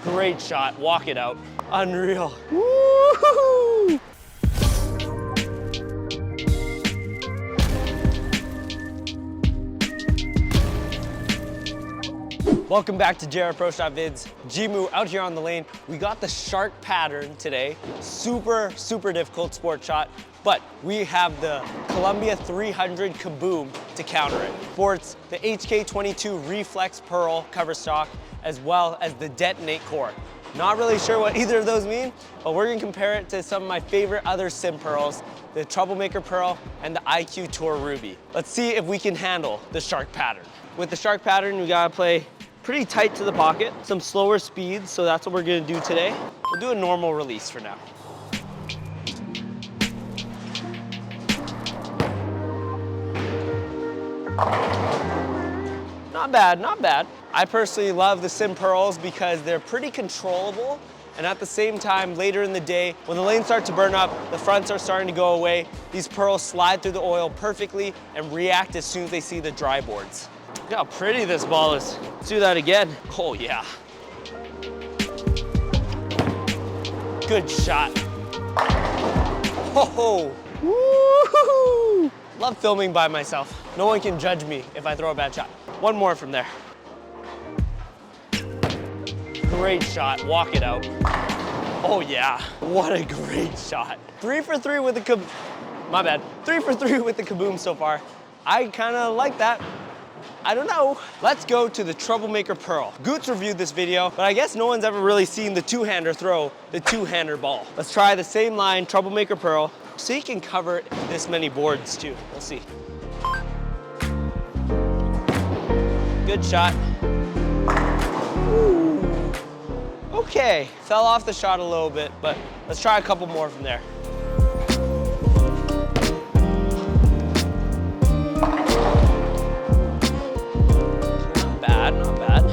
Great shot, walk it out. Unreal. Woo-hoo-hoo! Welcome back to JR Pro Shot Vids. Jimoo out here on the lane. We got the shark pattern today. Super difficult sport shot, but we have the Columbia 300 Kaboom to counter it. Sports the HK22 Reflex Pearl cover stock, as well as the Detonate core. Not really sure what either of those mean, but we're gonna compare it to some of my favorite other sim pearls, the Troublemaker Pearl and the IQ Tour Ruby. Let's see if we can handle the shark pattern. With the shark pattern, we gotta play pretty tight to the pocket, some slower speeds, so that's what we're gonna do today. We'll do a normal release for now. Not bad, not bad. I personally love the sim pearls because they're pretty controllable, and at the same time, later in the day, when the lanes start to burn up, the fronts are starting to go away, these pearls slide through the oil perfectly and react as soon as they see the dry boards. Look how pretty this ball is. Let's do that again. Oh yeah. Good shot. Oh, woo-hoo-hoo. Love filming by myself. No one can judge me if I throw a bad shot. One more from there. Great shot, walk it out. Oh yeah, what a great shot. 3 for 3 with the Kaboom. My bad. 3 for 3 with the Kaboom so far. I kind of like that. I don't know. Let's go to the Troublemaker Pearl. Goots reviewed this video, but I guess no one's ever really seen the two-hander throw the two-hander ball. Let's try the same line, Troublemaker Pearl, so you can cover this many boards too. We'll see. Good shot. Ooh. Okay, fell off the shot a little bit, but let's try a couple more from there. Not bad.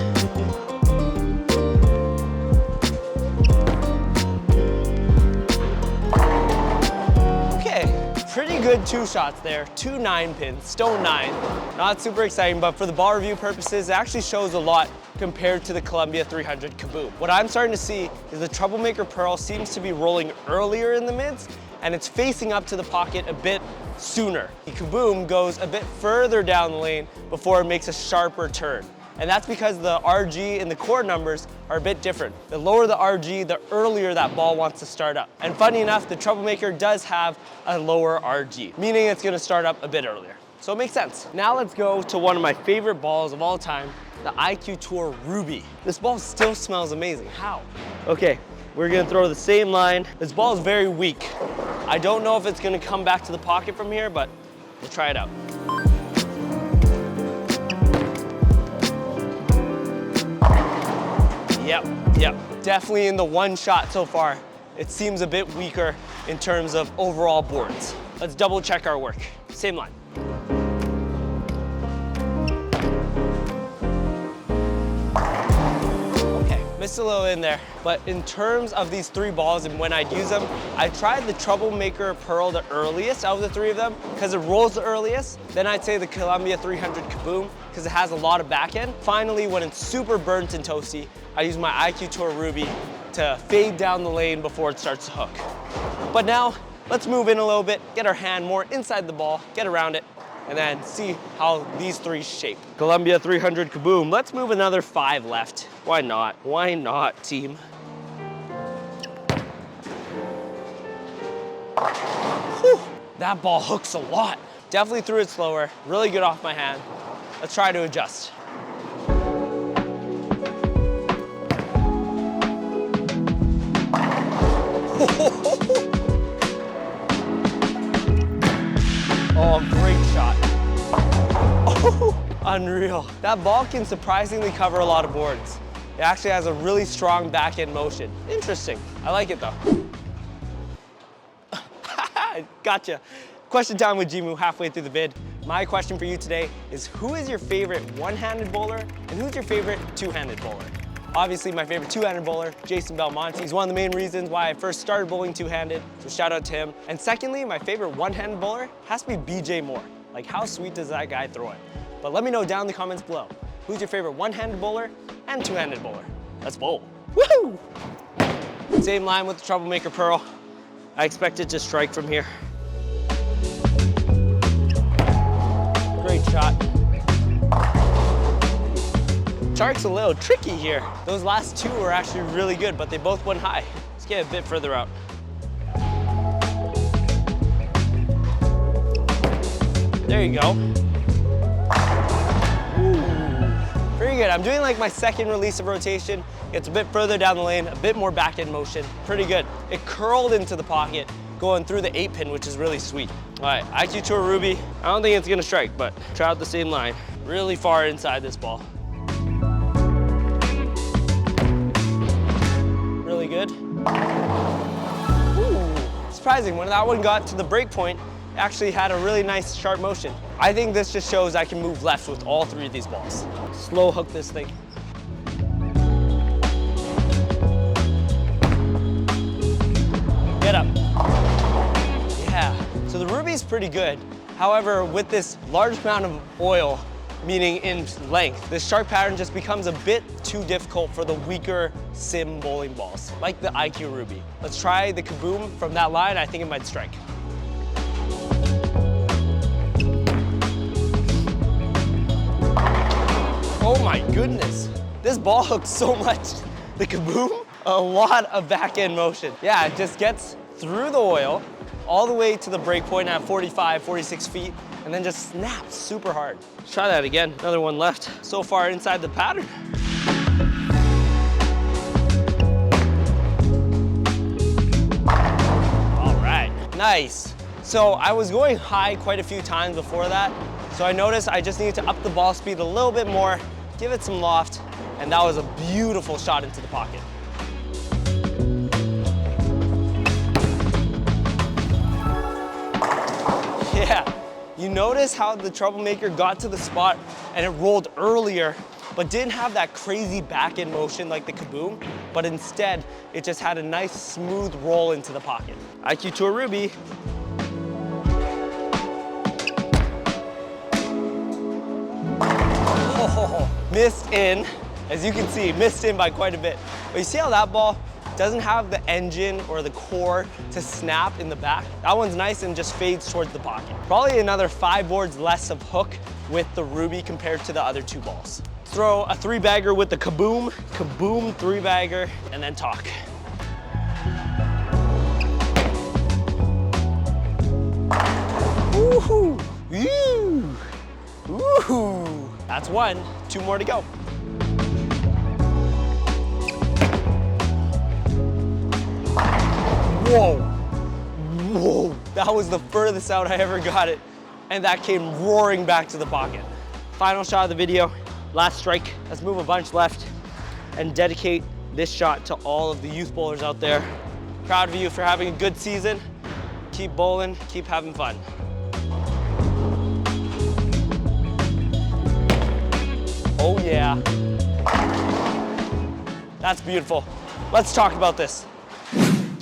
Okay, pretty good 2 shots there. 2 9-pins, stone 9. Not super exciting, but for the ball review purposes, it actually shows a lot compared to the Columbia 300 Kaboom. What I'm starting to see is the Troublemaker Pearl seems to be rolling earlier in the mids, and it's facing up to the pocket a bit sooner. The Kaboom goes a bit further down the lane before it makes a sharper turn. And that's because the RG and the core numbers are a bit different. The lower the RG, the earlier that ball wants to start up. And funny enough, the Troublemaker does have a lower RG, meaning it's gonna start up a bit earlier. So it makes sense. Now let's go to one of my favorite balls of all time, the IQ Tour Ruby. This ball still smells amazing. How? Okay, we're gonna throw the same line. This ball is very weak. I don't know if it's gonna come back to the pocket from here, but we'll try it out. Yep, definitely in the one shot so far. It seems a bit weaker in terms of overall boards. Let's double check our work. Same line. Okay, missed a little in there. But in terms of these 3 balls and when I'd use them, I tried the Troublemaker Pearl the earliest out of the 3 of them because it rolls the earliest. Then I'd say the Columbia 300 Kaboom because it has a lot of back end. Finally, when it's super burnt and toasty, I use my IQ Tour Ruby to fade down the lane before it starts to hook. But now, let's move in a little bit, get our hand more inside the ball, get around it, and then see how these 3 shape. Columbia 300 Kaboom. Let's move another 5 left. Why not? Why not, team? Whew, that ball hooks a lot. Definitely threw it slower, really good off my hand. Let's try to adjust. Oh, great shot. Oh, unreal. That ball can surprisingly cover a lot of boards. It actually has a really strong back end motion. Interesting. I like it though. Gotcha. Question time with Jimoo halfway through the vid. My question for you today is who is your favorite one-handed bowler and who's your favorite two-handed bowler? Obviously, my favorite two-handed bowler, Jason Belmonte. He's one of the main reasons why I first started bowling two-handed, so shout out to him. And secondly, my favorite one-handed bowler has to be BJ Moore. Like, how sweet does that guy throw it? But let me know down in the comments below. Who's your favorite one-handed bowler and two-handed bowler? Let's bowl. Woo! Same line with the Troublemaker Pearl. I expect it to strike from here. Great shot. Shark's a little tricky here. Those last two were actually really good, but they both went high. Let's get a bit further out. There you go. Ooh, pretty good. I'm doing like my second release of rotation. It's a bit further down the lane, a bit more back end motion. Pretty good. It curled into the pocket, going through the 8-pin, which is really sweet. All right, IQ Tour Ruby. I don't think it's gonna strike, but try out the same line. Really far inside this ball. Really good. Ooh, surprising, when that one got to the break point, it actually had a really nice sharp motion. I think this just shows I can move left with all three of these balls. Slow hook this thing. Get up. Yeah, so the Ruby's pretty good. However, with this large amount of oil, meaning in length, this shark pattern just becomes a bit too difficult for the weaker sim bowling balls, like the IQ Ruby. Let's try the Kaboom from that line. I think it might strike. Oh my goodness. This ball hooks so much. The Kaboom, a lot of back end motion. Yeah, it just gets through the oil, all the way to the break point at 45, 46 feet, and then just snaps super hard. Let's try that again. Another one left. So far inside the pattern. All right, nice. So I was going high quite a few times before that, so I noticed I just needed to up the ball speed a little bit more, give it some loft, and that was a beautiful shot into the pocket. Yeah, you notice how the Troublemaker got to the spot and it rolled earlier, but didn't have that crazy back end motion like the Kaboom, but instead it just had a nice smooth roll into the pocket. IQ Tour Ruby. Oh, missed in. As you can see, missed in by quite a bit. But you see how that ball doesn't have the engine or the core to snap in the back? That one's nice and just fades towards the pocket. Probably another 5 boards less of hook with the Ruby compared to the other two balls. Throw a 3-bagger with the Kaboom, Kaboom 3-bagger, and then talk. Woohoo! Woo! Woohoo! That's one, 2 more to go. Whoa, whoa. That was the furthest out I ever got it, and that came roaring back to the pocket. Final shot of the video, last strike. Let's move a bunch left and dedicate this shot to all of the youth bowlers out there. Proud of you for having a good season. Keep bowling, keep having fun. Oh yeah. That's beautiful. Let's talk about this.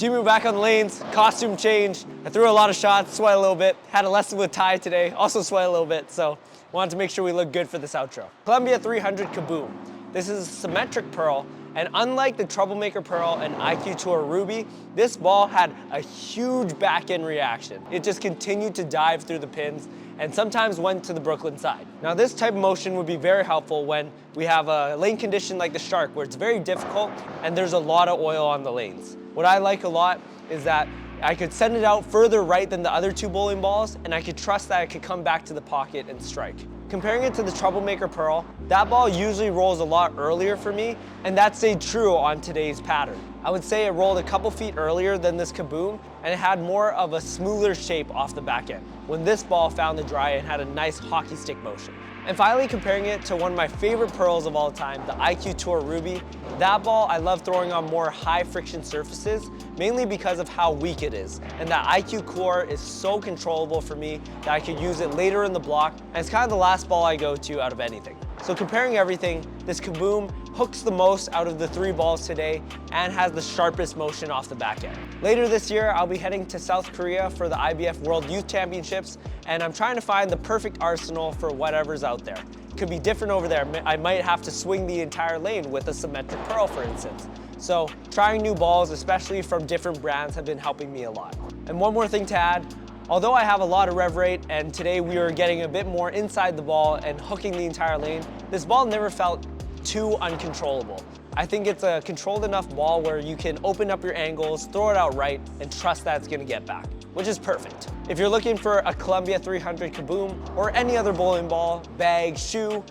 Jimoo back on the lanes, costume change. I threw a lot of shots, sweat a little bit. Had a lesson with Ty today, also sweat a little bit, so wanted to make sure we look good for this outro. Columbia 300 Kaboom. This is a symmetric pearl, and unlike the Troublemaker Pearl and IQ Tour Ruby, this ball had a huge back-end reaction. It just continued to dive through the pins and sometimes went to the Brooklyn side. Now this type of motion would be very helpful when we have a lane condition like the Shark, where it's very difficult and there's a lot of oil on the lanes. What I like a lot is that I could send it out further right than the other two bowling balls, and I could trust that it could come back to the pocket and strike. Comparing it to the Troublemaker Pearl, that ball usually rolls a lot earlier for me, and that stayed true on today's pattern. I would say it rolled a couple feet earlier than this Kaboom, and it had more of a smoother shape off the back end, when this ball found the dry and had a nice hockey stick motion. And finally, comparing it to one of my favorite pearls of all time, the IQ Tour Ruby, that ball I love throwing on more high friction surfaces, mainly because of how weak it is. And that IQ core is so controllable for me that I could use it later in the block, and it's kind of the last ball I go to out of anything. So comparing everything, this Kaboom hooks the most out of the 3 balls today and has the sharpest motion off the back end. Later this year, I'll be heading to South Korea for the IBF World Youth Championships, and I'm trying to find the perfect arsenal for whatever's out there. It could be different over there. I might have to swing the entire lane with a symmetric pearl, for instance. So trying new balls, especially from different brands, have been helping me a lot. And one more thing to add, although I have a lot of rev rate and today we are getting a bit more inside the ball and hooking the entire lane, this ball never felt too uncontrollable. I think it's a controlled enough ball where you can open up your angles, throw it out right, and trust that it's gonna get back, which is perfect. If you're looking for a Columbia 300 Kaboom or any other bowling ball, bag, shoe,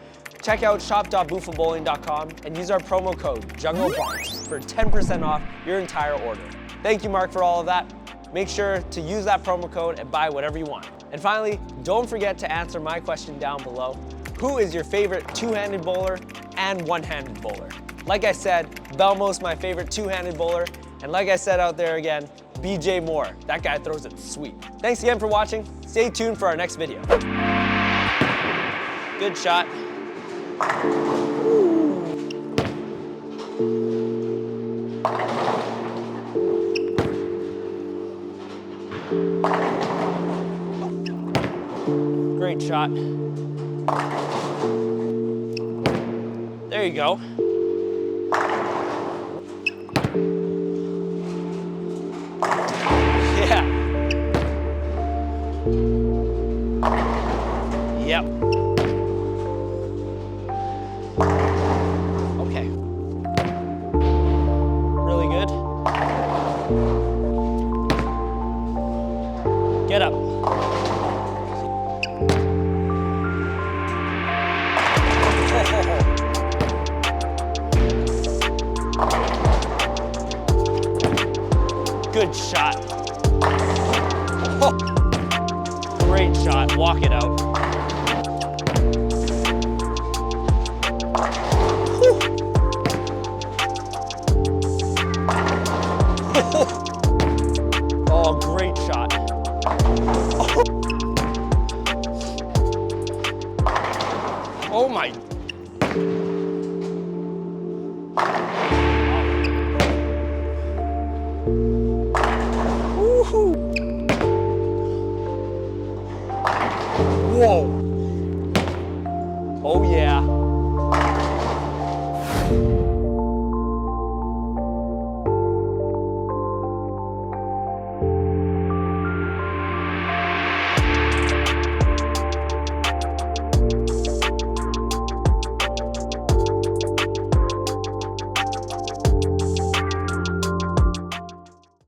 check out shop.bufabowling.com and use our promo code JungleBox for 10% off your entire order. Thank you, Mark, for all of that. Make sure to use that promo code and buy whatever you want. And finally, don't forget to answer my question down below. Who is your favorite two-handed bowler and one-handed bowler? Like I said, Belmo's my favorite two-handed bowler. And like I said out there again, BJ Moore, that guy throws it sweet. Thanks again for watching. Stay tuned for our next video. Good shot. Great shot. There you go. Yeah. Yep. Okay. Really good. Get up. Good shot. Oh. Great shot. Walk it out. Oh, great shot. Oh my. Whoa. Oh yeah.